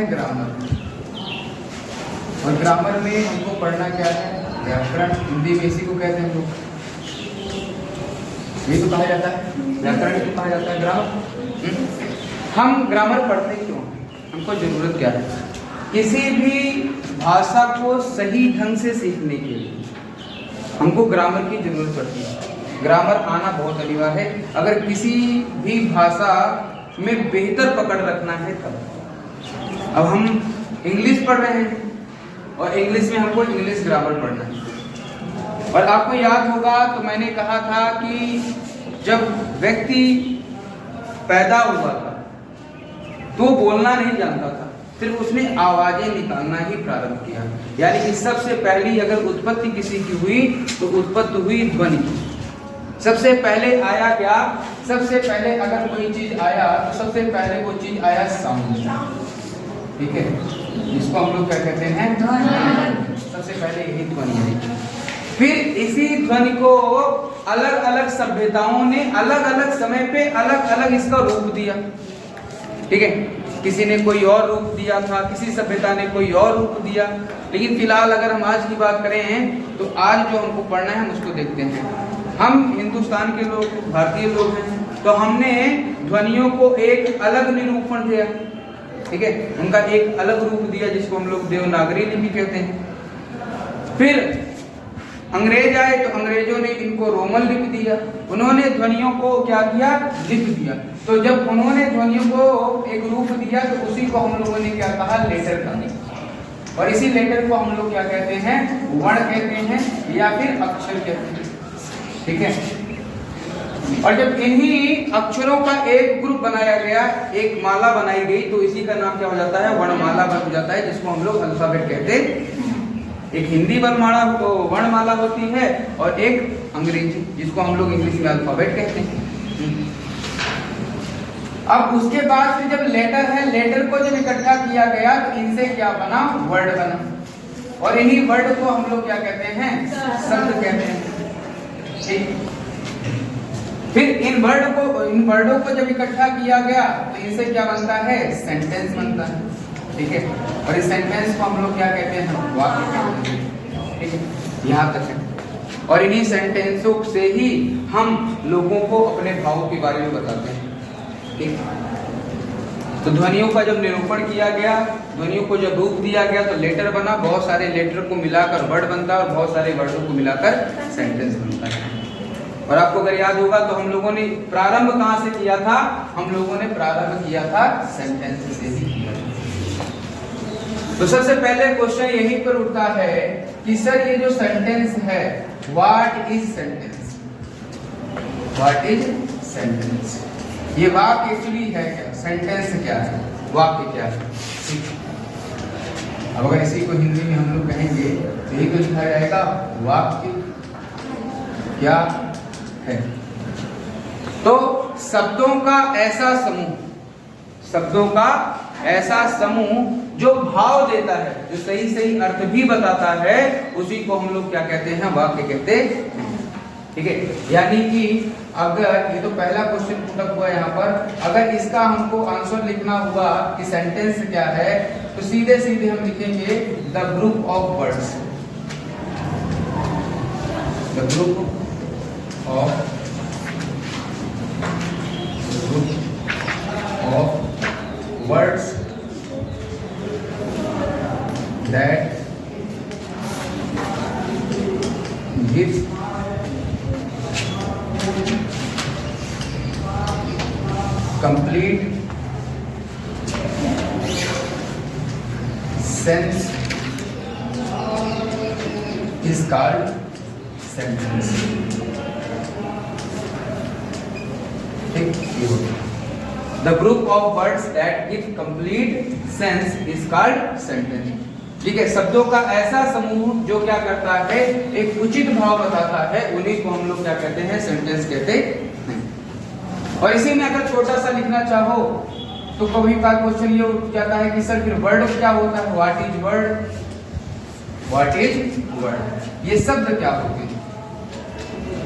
Grammar. और grammar में हमको पढ़ना क्या है? व्याकरण। हिंदी में इसी को कहते हैं हम लोग, ये तो कहा जाता है व्याकरण, तो कहा जाता है ग्रामर। हम ग्रामर पढ़ते क्यों? हमको जरूरत क्या है? किसी भी भाषा को सही ढंग से सीखने के लिए हमको ग्रामर की जरूरत पड़ती है। ग्रामर आना बहुत अनिवार्य है। अगर किसी भी भाषा में बेहतर पकड़ रखना है तब। अब हम इंग्लिश पढ़ रहे हैं और इंग्लिश में हमको इंग्लिश ग्रामर पढ़ना है। और आपको याद होगा तो मैंने कहा था कि जब व्यक्ति पैदा हुआ था तो बोलना नहीं जानता था, सिर्फ उसने आवाजें निकालना ही प्रारंभ किया। यानी कि सबसे पहली अगर उत्पत्ति किसी की हुई तो उत्पत्ति हुई ध्वनि। सबसे पहले आया क्या? सबसे पहले अगर कोई चीज आया तो सबसे पहले वो चीज आया साउंड। ठीक है, इसको हम लोग क्या कहते हैं? ध्वनि। सबसे पहले यही ध्वनि है। फिर इसी ध्वनि को अलग अलग सभ्यताओं ने अलग अलग समय पे अलग अलग इसका रूप दिया। ठीक है, किसी ने कोई और रूप दिया था, किसी सभ्यता ने कोई और रूप दिया। लेकिन फिलहाल अगर हम आज की बात करें तो आज जो हमको पढ़ना है हम उसको देखते हैं। हम हिंदुस्तान के लोग, भारतीय लोग हैं, तो हमने ध्वनियों को एक अलग निरूपण दिया। ठीक है, उनका एक अलग रूप दिया जिसको हम लोग देवनागरी लिपि कहते हैं। फिर अंग्रेज आए तो अंग्रेजों ने इनको रोमन लिपि दिया। उन्होंने ध्वनियों को क्या किया? लिप दिया। तो जब उन्होंने ध्वनियों को एक रूप दिया तो उसी को हम लोगों ने क्या कहा? लेटर कहा। और इसी लेटर को हम लोग क्या कहते हैं? वर्ण कहते हैं या फिर अक्षर कहते हैं। ठीक है, और जब इन्हीं अक्षरों का एक ग्रुप बनाया गया, एक माला बनाई गई, तो इसी का नाम क्या हो जाता है? वर्णमाला बन जाता है, जिसको हम लोग अल्फाबेट कहते हैं। एक हिंदी वर्णमाला होती है और एक अंग्रेजी, जिसको हम लोग इंग्लिश में अल्फाबेट कहते हैं। अब उसके बाद फिर जब लेटर है, लेटर को जब इकट्ठा किया गया तो इनसे क्या बना? वर्ड बना। और इन्हीं वर्ड को हम लोग क्या कहते हैं? शब्द कहते हैं। ठीक, फिर इन वर्डों को जब इकट्ठा किया गया तो इनसे क्या बनता है? सेंटेंस बनता है। ठीक है, और इस सेंटेंस को हम लोग क्या कहते हैं? वाक्य कहते हैं। ठीक है, यहाँ तक है। और इन्हीं सेंटेंसों से ही हम लोगों को अपने भावों के बारे में बताते हैं। ठीक, तो ध्वनियों का जब निरूपण किया गया, ध्वनियों को जब रूप दिया गया तो लेटर बना। बहुत सारे लेटर को मिलाकर वर्ड बनता है और बहुत सारे वर्डों को मिलाकर सेंटेंस बनता है। और आपको अगर याद होगा तो हम लोगों ने प्रारंभ कहाँ से किया था? हम लोगों ने प्रारंभ किया था सेंटेंस से ही किया। तो सबसे पहले क्वेश्चन यहीं पर उठता है कि सर ये जो सेंटेंस है, what is sentence? What is sentence? ये वाक्य एक्चुअली है क्या? सेंटेंस क्या है? वाक्य क्या है? अब अगर इसी को हिंदी में हम लोग कहेंगे तो यही तो लिखा जाएगा, वाक्य क्या है। तो शब्दों का ऐसा समूह, शब्दों का ऐसा समूह जो भाव देता है, जो सही सही अर्थ भी बताता है, उसी को हम लोग क्या कहते हैं? वाक्य कहते हैं। ठीक है, यानी कि अगर ये तो पहला क्वेश्चन पुटअप हुआ यहाँ पर, अगर इसका हमको आंसर लिखना हुआ कि सेंटेंस क्या है, तो सीधे सीधे हम लिखेंगे the group of words. The group of words that gives complete sense is called sentence. ठीक, ये हो गया। The group of words that give complete sense is called sentence. ठीक है, शब्दों का ऐसा समूह जो क्या करता है? एक उचित भाव बताता है, उन्हीं को हम लोग क्या कहते हैं? सेंटेंस कहते हैं। और इसी में अगर छोटा सा लिखना चाहो तो कभी का क्वेश्चन ये उठ जाता है कि सर फिर वर्ड क्या होता है? What is word? What is word? ये शब्द क्या होते हैं?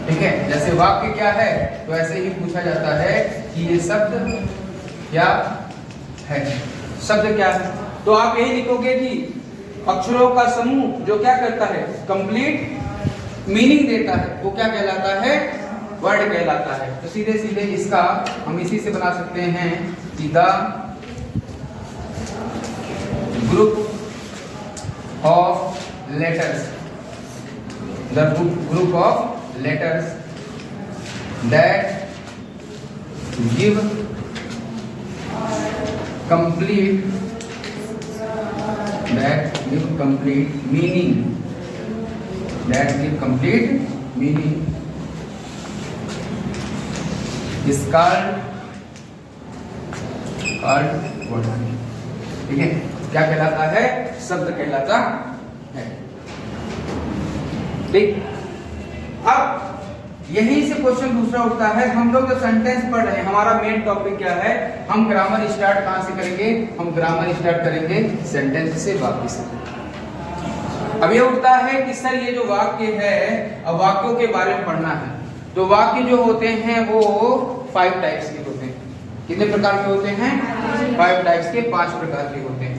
ठीक है, जैसे वाक्य क्या है तो ऐसे ही पूछा जाता है कि ये शब्द क्या है? शब्द क्या है? तो आप यही लिखोगे कि अक्षरों का समूह जो क्या करता है, कंप्लीट मीनिंग देता है, वो क्या कहलाता है, वर्ड कहलाता है। तो सीधे सीधे इसका हम इसी से बना सकते हैं कि the group of letters, the group of letters that give complete meaning is called word। ठीक है, क्या कहलाता है, शब्द कहलाता है। ठीक, अब यहीं से क्वेश्चन दूसरा उठता है। हम लोग जो सेंटेंस पढ़ रहे हैं, हमारा मेन टॉपिक क्या है, हम ग्रामर स्टार्ट कहां से करेंगे, हम ग्रामर स्टार्ट करेंगे सेंटेंस से, वाक्य से। अब ये उठता है कि सर ये जो वाक्य है, अब वाक्यों के बारे में पढ़ना है, तो वाक्य जो होते हैं वो 5 टाइप्स के होते हैं। कितने प्रकार के होते हैं, 5 टाइप्स के, 5 प्रकार के होते हैं।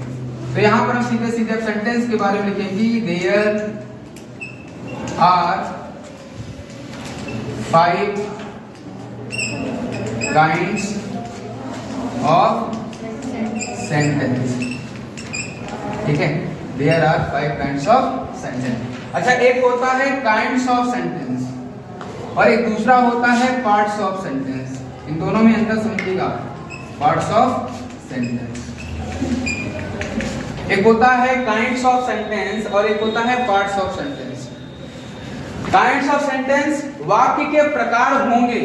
तो यहाँ पर हम सीधे सीधे सेंटेंस के बारे में लिखेंगे, there are 5 kinds of sentence। ठीक है, there are 5 kinds of sentence। अच्छा, एक होता है kinds of sentence और एक दूसरा होता है parts of sentence। इन दोनों में अंतर समझिएगा, parts of sentence। एक होता है kinds of sentence और एक होता है parts of sentence। Kinds of sentence वाक्य के प्रकार होंगे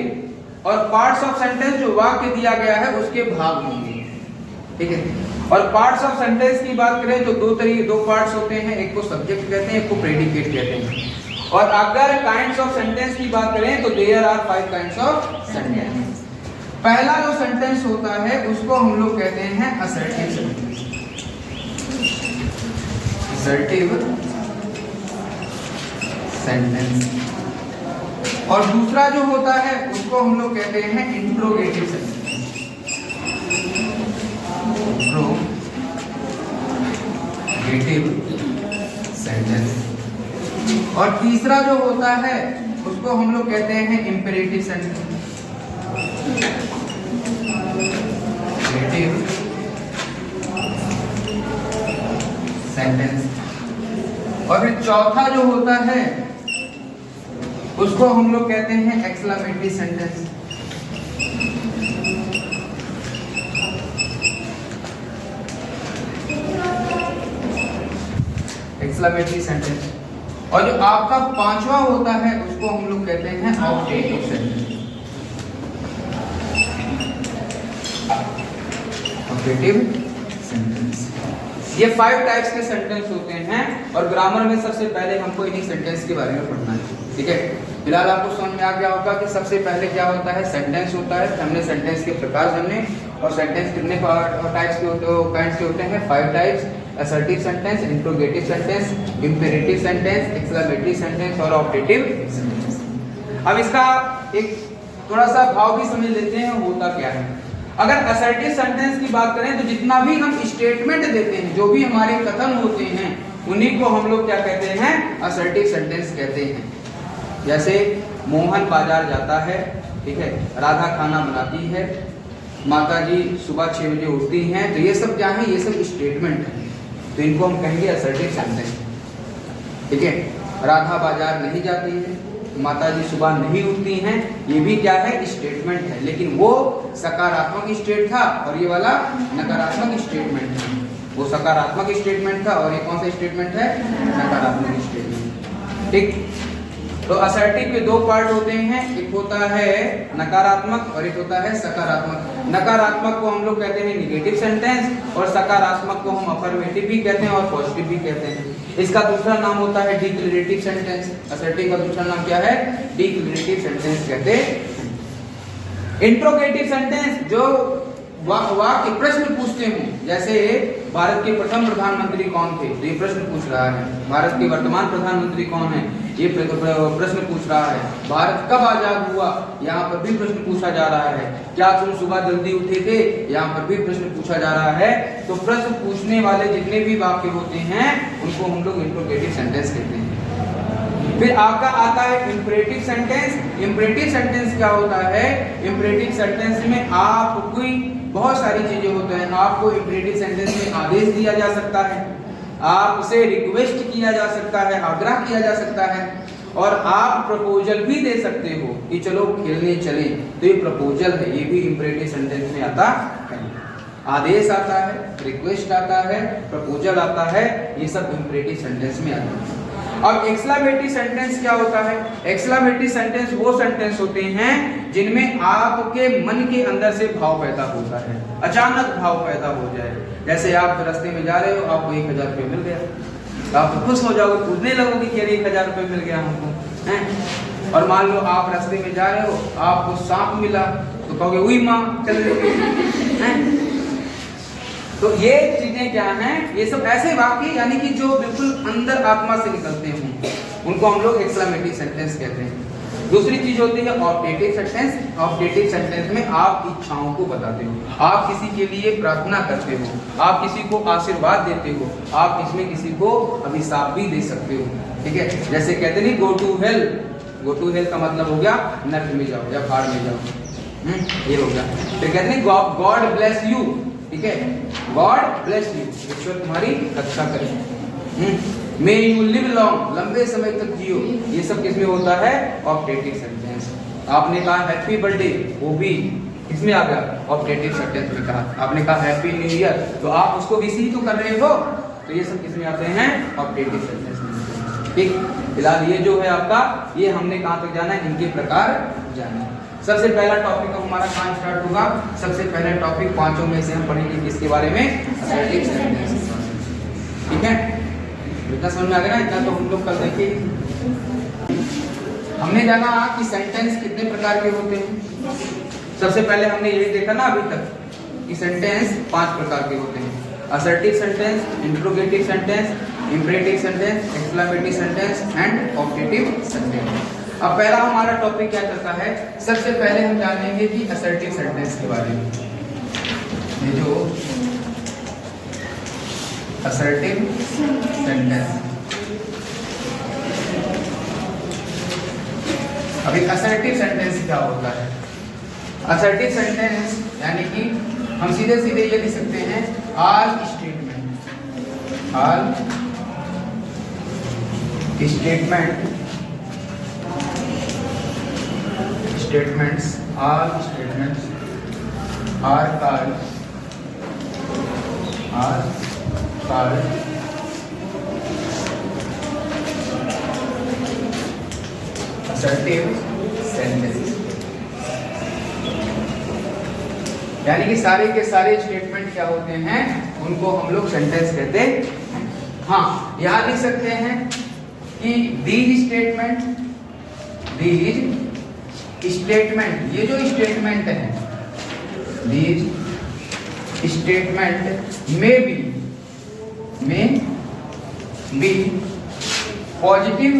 और पार्ट्स ऑफ सेंटेंस जो वाक्य दिया गया है उसके भाग होंगे। ठीक है, और पार्ट्स ऑफ सेंटेंस की बात करें तो दो पार्ट्स होते हैं, एक को सब्जेक्ट कहते हैं, एक को प्रेडिकेट कहते हैं। और अगर काइंड्स ऑफ सेंटेंस की बात करें तो there are 5 kinds of sentence. पहला जो सेंटेंस होता है उसको हम लोग कहते हैं असर्टिव सेंटेंस, असर्टिव सेंटेंस। और दूसरा जो होता है उसको हम लोग कहते हैं इंट्रोगेटिव सेंटेंस, इंट्रोगेटिव सेंटेंस। और तीसरा जो होता है उसको हम लोग कहते हैं इंपेरेटिव सेंटेंस, इंपेरेटिव सेंटेंस। और फिर चौथा जो होता है उसको हम लोग कहते हैं एक्सक्लेमेटरी सेंटेंस। Exclamatory sentence. और जो आपका पांचवा होता है उसको हम लोग कहते हैं ऑब्जेक्टिव सेंटेंस, ऑब्जेक्टिव सेंटेंस। ये 5 टाइप्स के सेंटेंस होते हैं और ग्रामर में सबसे पहले हमको इन्हीं सेंटेंस के बारे में पढ़ना है। ठीक है, फिलहाल आपको समझ में आ गया होगा कि सबसे पहले क्या होता है, सेंटेंस होता है। हमने सेंटेंस के प्रकार जाने और सेंटेंस कितने टाइप्स के होते हैं, काइंड्स के होते हैं 5 types, assertive sentence, interrogative sentence, imperative sentence, exclamatory sentence और ऑब्जेक्टिव सेंटेंस। अब इसका एक थोड़ा सा भाव भी समझ लेते हैं होता क्या है। अगर असर्टिव सेंटेंस की बात करें तो जितना भी हम स्टेटमेंट देते हैं, जो भी हमारे कथन होते हैं, उन्हीं को हम लोग क्या कहते हैं, असर्टिव सेंटेंस कहते हैं। जैसे मोहन बाजार जाता है, ठीक है, राधा खाना बनाती है, माता जी सुबह 6 बजे उठती हैं, तो ये सब क्या है, ये सब स्टेटमेंट है, तो इनको हम कहेंगे असर्टिव सेंटेंस। ठीक है, राधा बाजार नहीं जाती है, माता जी सुबह नहीं उठती हैं, ये भी क्या है, स्टेटमेंट है, लेकिन वो सकारात्मक स्टेट था और ये वाला नकारात्मक स्टेटमेंट था। वो सकारात्मक स्टेटमेंट था और ये कौन सा स्टेटमेंट है, नकारात्मक स्टेटमेंट। ठीक, तो असर्टिव के 2 पार्ट होते हैं, एक होता है नकारात्मक और एक होता है सकारात्मक। नकारात्मक को हम लोग कहते हैं निगेटिव सेंटेंस और सकारात्मक को हम अफर्मेटिव भी कहते हैं और पॉजिटिव भी कहते हैं। इसका दूसरा नाम होता है डिक्लेरेटिव सेंटेंस। असर्टिव का दूसरा नाम क्या है, डिक्लेरेटिव सेंटेंस कहते हैं। इंट्रोगेटिव सेंटेंस जो वाक्य प्रश्न पूछते हैं, जैसे भारत के प्रथम प्रधानमंत्री कौन थे, तो ये प्रश्न पूछ रहा है, भारत के वर्तमान प्रधानमंत्री कौन है, ये प्रश्न पूछ रहा है। भारत कब आजाद हुआ, यहाँ पर भी प्रश्न पूछा जा रहा है। क्या तुम सुबह जल्दी उठे थे, यहाँ पर भी प्रश्न पूछा जा रहा है। तो प्रश्न पूछने वाले जितने भी वाक्य होते हैं उनको हम लोग इंट्रोगेटिव सेंटेंस कहते हैं। फिर आपका आता है इंपरेटिव सेंटेंस। इंपरेटिव सेंटेंस क्या होता है? इंपरेटिव सेंटेंस में आपको बहुत सारी चीजें होते हैं। आपको इंपरेटिव सेंटेंस में आदेश दिया जा सकता है, आपसे रिक्वेस्ट किया जा सकता है, आग्रह किया जा सकता है, और आप प्रपोजल भी दे सकते हो कि चलो खेलने चलें। तो ये प्रपोजल है, ये भी इंपरेटिव सेंटेंस में आता है। आदेश आता है, रिक्वेस्ट आता है, प्रपोजल आता है, ये सब इंपरेटिव सेंटेंस में आता है। अब एक्सक्लेमेटरी सेंटेंस क्या होता है? एक्सक्लेमेटरी सेंटेंस वो सेंटेंस होते हैं जिनमें आपके मन के अंदर से भाव पैदा होता है, अचानक भाव पैदा हो जाए। जैसे आप रास्ते में जा रहे हो, आपको 1000 रुपये मिल गया, आप तो खुश हो जाओगे, कूदने लगोगे कि अरे 1000 रुपये मिल गया हमको, हैं? और मान लो आप रास्ते में जा रहे हो, आपको सांप मिला, तो कहोगे उई माँ चल रही है। तो ये चीजें क्या हैं? ये सब ऐसे वाक्य यानी कि जो बिल्कुल अंदर आत्मा से निकलते हैं, उनको हम लोग एक्सक्लेमेटरी सेंटेंस कहते हैं। दूसरी चीज होती है ऑब्जेक्टिव सेंटेंस। ऑब्जेक्टिव सेंटेंस में आप इच्छाओं को बताते हो, आप किसी के लिए प्रार्थना करते हो, आप किसी को आशीर्वाद देते हो, आप इसमें किसी को अभिशाप भी दे सकते हो। ठीक है, जैसे कहते नहीं go to hell. Go to hell का मतलब हो गया नरक में जाओ या भाड़ में जाओ, ये हो गया। फिर कहते नहीं गॉड ब्लेस यू, ठीक है, गॉड ब्लेस यू, ईश्वर तुम्हारी रक्षा करे। मे यू लिव लॉन्ग, लंबे समय तक जियो, ये सब किसमें होता है? Objective sentence. आपने कहा हैप्पी बर्थडे, वो भी किसमें आ गया? ऑब्जेक्टिव सेंटेंस में कहा। आपने कहा हैप्पी न्यू ईयर, तो आप उसको विश ही तो कर रहे हो, तो ये सब किसमें आते हैं? ऑब्जेक्टिव सेंटेंस में। ठीक, फिलहाल ये जो है आपका, ये हमने कहाँ तक जाना है, इनके प्रकार जाना है। सबसे पहला टॉपिक हमारा कहाँ स्टार्ट होगा? सबसे पहला टॉपिक पांचों में से हम पढ़ेंगे किसके बारे में? Assertive sentence. ठीक है, इतना समझ में आ गया ना? इतना तो हम लोग कल देखेंगे। हमने जाना कि सेंटेंस कितने प्रकार के होते हैं। सबसे पहले हमने यही देखा ना अभी तक कि सेंटेंस 5 प्रकार के होते हैं: assertive sentence, interrogative sentence, imperative sentence, exclamatory sentence and objective sentence. अब पहला हमारा टॉपिक क्या चलता है? सबसे पहले हम जानेंगे कि असर्टिव सेंटेंस के बारे में। ये जो असर्टिव सेंटेंस, अभी असर्टिव सेंटेंस क्या होता है? असर्टिव सेंटेंस यानी कि हम सीधे सीधे ये लिख सकते हैं all statement, all statement, statements, all statements are called assertive sentences। यानी कि सारे के सारे स्टेटमेंट क्या होते हैं? उनको हम लोग सेंटेंस कहते हैं। हाँ, यहाँ लिख सकते हैं कि these स्टेटमेंट, ये जो स्टेटमेंट है, these स्टेटमेंट में be positive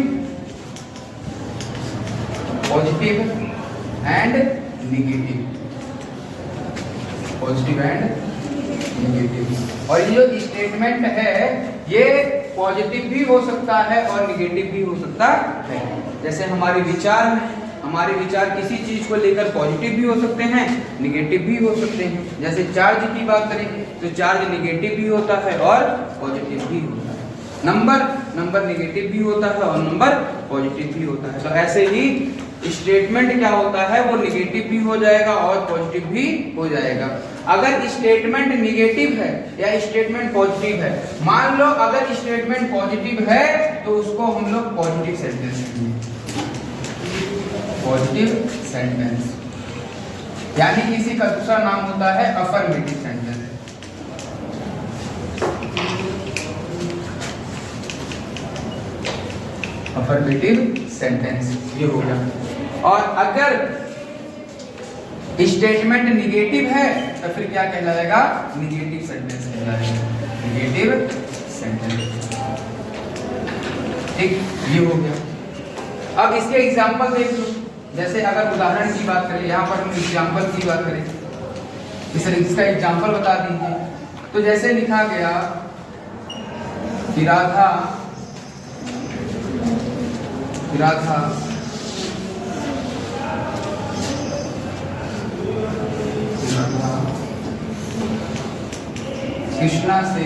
and negative, positive and negative. और ये जो स्टेटमेंट है ये पॉजिटिव भी हो सकता है और नेगेटिव भी हो सकता है। जैसे हमारे विचार किसी चीज को लेकर पॉजिटिव भी हो सकते हैं, नेगेटिव भी हो सकते हैं। जैसे चार्ज की बात करें तो चार्ज नेगेटिव भी होता है और पॉजिटिव भी होता है। नंबर नेगेटिव भी होता है और नंबर पॉजिटिव भी होता है। तो ऐसे ही स्टेटमेंट क्या होता है, वो नेगेटिव भी हो जाएगा और पॉजिटिव भी हो जाएगा। अगर स्टेटमेंट नेगेटिव है या स्टेटमेंट पॉजिटिव है, मान लो अगर स्टेटमेंट पॉजिटिव है तो उसको हम लोग पॉजिटिव सेंटेंस कहेंगे, पॉजिटिव सेंटेंस। यानी इसी का दूसरा नाम होता है अफर्मेटिव सेंटेंस। अफर्मेटिव सेंटेंस ये हो गया। और अगर स्टेटमेंट निगेटिव है तो फिर क्या कहलाएगा? निगेटिव सेंटेंस कहलाएगा, निगेटिव सेंटेंस। ठीक, ये हो गया। अब इसके एग्जाम्पल देख लो, जैसे अगर उदाहरण की बात करें, यहाँ पर हम एग्जाम्पल की बात करें, इसका एग्जाम्पल बता दीजिए। तो जैसे लिखा गया कि राधा कृष्णा से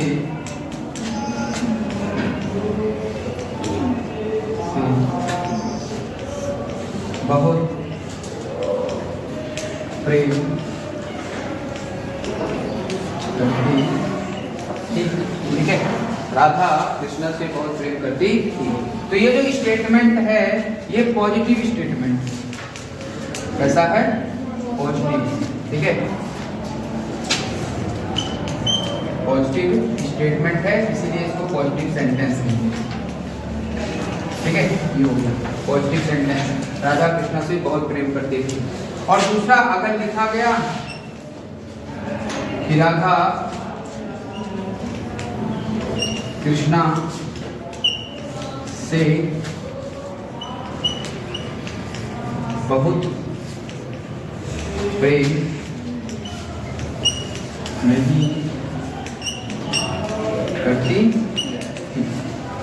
बहुत प्रेम करती थी। ठीक है, राधा कृष्णा से बहुत प्रेम करती थी। तो ये जो स्टेटमेंट है ये पॉजिटिव स्टेटमेंट है। कैसा है? पॉजिटिव। ठीक है, पॉजिटिव स्टेटमेंट है, इसीलिए इसको पॉजिटिव सेंटेंस है। ठीक है, ये हो गया पॉजिटिव सेंटेंस, राधा कृष्णा से बहुत प्रेम करती थी। और दूसरा अगर लिखा गया कि राधा कृष्णा से बहुत प्रेम नहीं करती।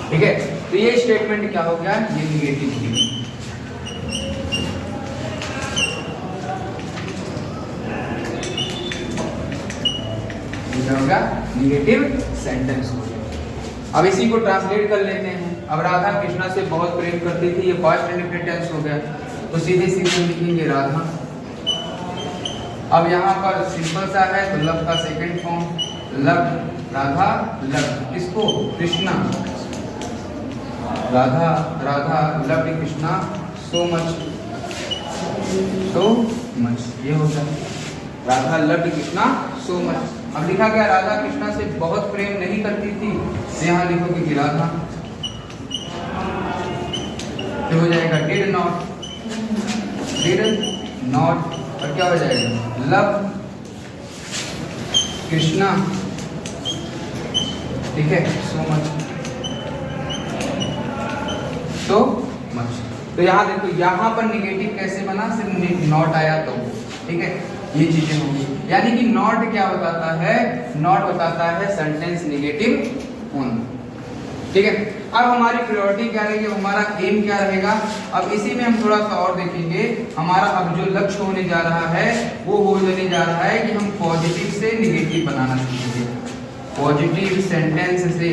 ठीक है, तो ये स्टेटमेंट क्या हो गया? ये निगेटिव हो गया। निगेटिव सेंटेंस हो गया। अब इसी को ट्रांसलेट कर लेते हैं। अब राधा कृष्णा से बहुत प्रेम करती थी, ये पास्ट इंडेफिनिट टेंस हो गया, तो सीधे सीधे लिखेंगे राधा। अब यहाँ पर सिंपल सा है, तो लव का second form, love, Radha love, किसको? Krishna. Radha love Krishna so much, ये हो गया Radha love Krishna so much. अब लिखा गया राधा कृष्णा से बहुत प्रेम नहीं करती थी, तो यहाँ लिखोगे कि राधा, तो हो जाएगा डिड नॉट, और क्या हो जाएगा? लव कृष्णा, ठीक है, सो मच। तो यहाँ देखो, यहाँ पर निगेटिव कैसे बना? सिर्फ नॉट आया तो, ठीक है, ये चीजें होंगी। यानी कि नॉट क्या बताता है? नॉट बताता है सेंटेंस निगेटिव होना। ठीक है, अब हमारी प्रायोरिटी क्या रहेगी, हमारा एम क्या रहेगा? अब इसी में हम थोड़ा सा और देखेंगे। हमारा अब जो लक्ष्य होने जा रहा है वो होने जा रहा है कि हम पॉजिटिव से निगेटिव बनाना सीखेंगे। पॉजिटिव सेंटेंस से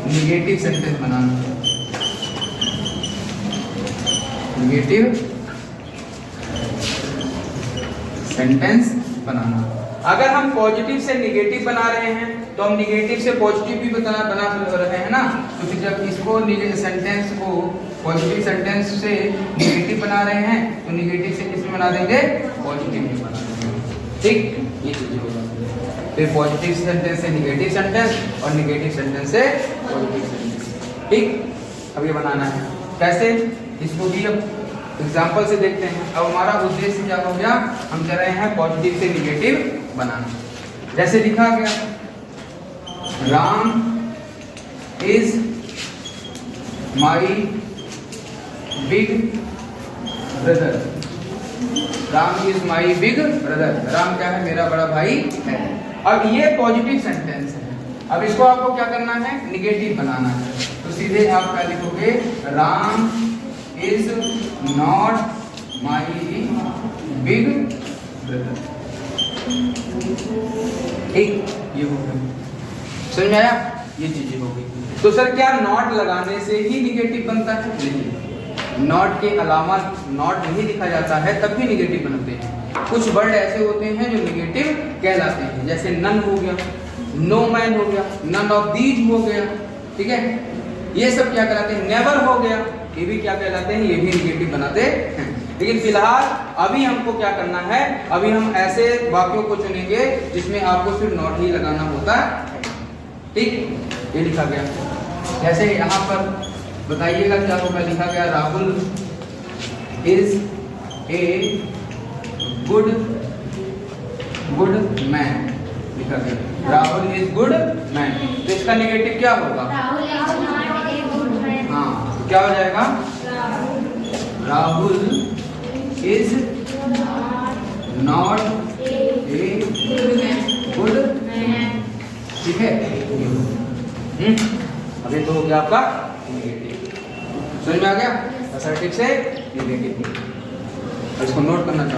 निगेटिव सेंटेंस बनाना, निगेटिव सेंटेंस बनाना। अगर हम पॉजिटिव से निगेटिव बना रहे हैं तो हम निगेटिव से पॉजिटिव भी बना रहे हैं ना, तो फिर जब इसको सेंटेंस को पॉजिटिव सेंटेंस से निगेटिव बना रहे हैं तो निगेटिव से किसमें बना देंगे? पॉजिटिव में बना देंगे। ठीक, ये चीजें हो जाती है। तो पॉजिटिव सेंटेंस से निगेटिव सेंटेंस और निगेटिव सेंटेंस से पॉजिटिव सेंटेंस। ठीक, अब ये बनाना है कैसे, इसको भी अब एग्जाम्पल से देखते हैं। अब हमारा उद्देश्य क्या हो गया? हम कर रहे हैं पॉजिटिव से निगेटिव बनाना। जैसे लिखा गया Ram is my big brother, Ram is my big brother, Ram क्या है? मेरा बड़ा भाई है। अब ये पॉजिटिव सेंटेंस है, अब इसको आपको क्या करना है? निगेटिव बनाना है। तो सीधे आप क्या लिखोगे? Ram is not my big brother. एक ये हो गया, समझ में आया? ये चीजें हो गई। तो सर क्या नॉट लगाने से ही निगेटिव बनता है? नहीं, नॉट के अलावा नॉट नहीं लिखा जाता है तब भी निगेटिव बनते हैं। कुछ वर्ड ऐसे होते हैं जो निगेटिव कहलाते हैं, जैसे नन हो गया, नो मैन हो गया, नन ऑफ दीज हो गया। ठीक है, ये सब क्या कहलाते हैं? नेवर हो गया, ये भी क्या कहलाते हैं? ये भी निगेटिव बनाते हैं। लेकिन फिलहाल अभी हमको क्या करना है? अभी हम ऐसे वाक्यों को चुनेंगे जिसमें आपको सिर्फ नॉट ही लगाना होता है। ठीक, ये लिखा गया। जैसे यहाँ पर बताइएगा क्या होगा? लिखा गया Rahul is a good man. लिखा गया राहुल इज गुड मैन। तो इसका नेगेटिव क्या होगा? हाँ, तो क्या हो जाएगा? Rahul is not a good man. ठीक है, अभी तो हो गया आपका नेगेटिव। समझ में आ गया? असर्टिव से नेगेटिव। इसको नोट करना चाहूँ।